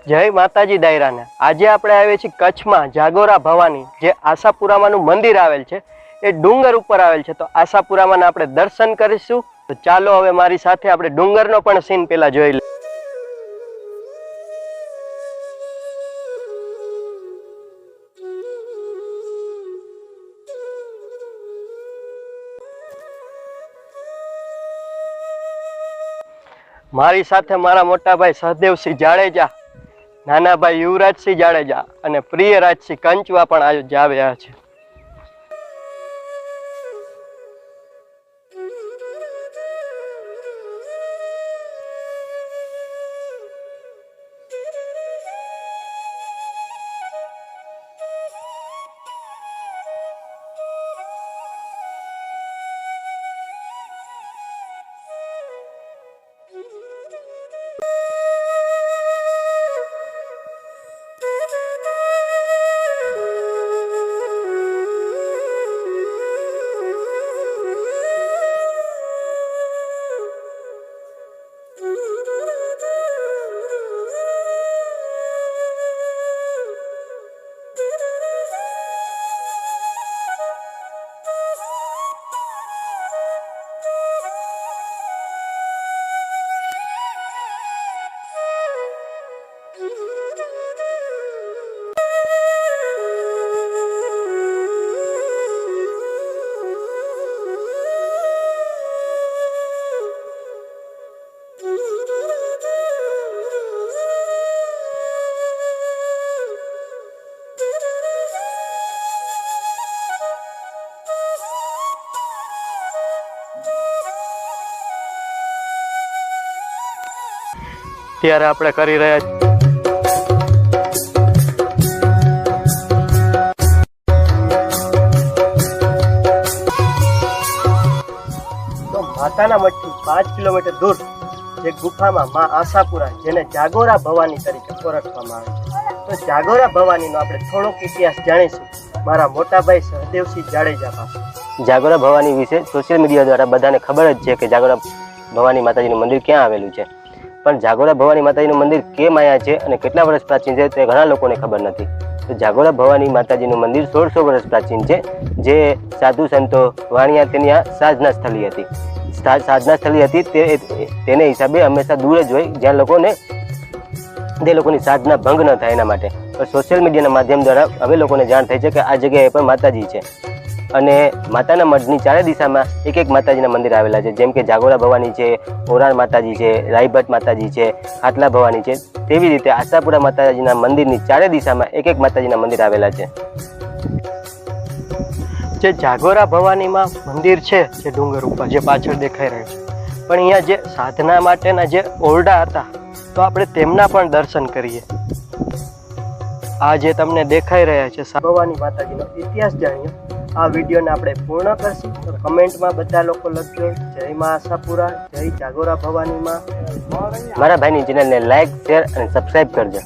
જય માતાજી દાયરાને આજે આપણે આવીએ છીએ કચ્છમાં જાગોરા ભવાની જે આશાપુરામાંનું મંદિર આવેલ છે એ ડુંગર ઉપર આવેલ છે। તો આશાપુરામાં આપણે દર્શન કરીશું। તો ચાલો હવે મારી સાથે આપણે ડુંગરનો પણ સીન પેલા જોઈ લઈએ। મારી સાથે મારા મોટા ભાઈ સહદેવસિંહ જાડેજા, નાના ભાઈ યુવરાજસિંહ જાડેજા અને પ્રિયરાજસિંહ કંચવા પણ આજે આવ્યા છે। ત્યારે આપણે કરી રહ્યા છીએ તો માતાના મઠથી 5 કિલોમીટર દૂર જે ગુફામાં માં આશાપુરા જેને જાગોરા ભવાની તરીકે ઓળખવામાં આવે છે। તો જાગોરા ભવાનીનો આપણે થોડોક ઇતિહાસ જાણીશું મારા મોટા ભાઈ સહદેવસિંહ જાડેજા પાસે। જાગોરા ભવાની વિશે સોશિયલ મીડિયા દ્વારા બધાને ખબર જ છે કે જાગોરા ભવાની માતાજીનું મંદિર ક્યાં આવેલું છે, પણ જાગોરા ભવાની માતાજીનું મંદિર કેમ આવ્યા છે અને કેટલા વર્ષ પ્રાચીન છે તે ઘણા લોકોને ખબર નથી। તો જાગોરા ભવાની માતાજીનું મંદિર 1600 વર્ષ પ્રાચીન છે, જે સાધુ સંતો વાણિયા તેની આ સાધના સ્થળી હતી। સાધના સ્થળી હતી તેને હિસાબે હંમેશા દૂર જ હોય જ્યાં તે લોકોની સાધના ભંગ ન થાય એના માટે। પણ સોશિયલ મીડિયાના માધ્યમ દ્વારા હવે લોકોને જાણ થઈ છે કે આ જગ્યાએ પણ માતાજી છે અને માતાના મઢની ચારે દિશામાં એક એક માતાજીના મંદિર આવેલા છે, જેમ કે જાગોરા ભવાની છે, ઓરાણ માતાજી છે, રાયભટ્ટ માતાજી છે, ખાટલા ભવાની છે। તેવી રીતે આશાપુરા માતાજીના મંદિરની ચારે દિશામાં એક એક માતાજીના મંદિર આવેલા છે। જે જાગોરા ભવાનીમાં મંદિર છે જે ડુંગર ઉપર જે પાછળ દેખાઈ રહ્યું છે, પણ અહીંયા જે સાધના માટેના જે ઓરડા હતા તો આપણે તેમના પણ દર્શન કરીએ। આ જે તમને દેખાઈ રહ્યા છે ભવાની માતાજીનો ઇતિહાસ જાણીએ। આ વિડીયોને આપણે પૂર્ણ કરશું તો કમેન્ટમાં બધા લોકો લખજો જય માં આશાપુરા, જય જાગોરા ભવાનીમાં। મારા ભાઈની ચેનલને લાઈક, શેર અને સબસ્ક્રાઈબ કરજો।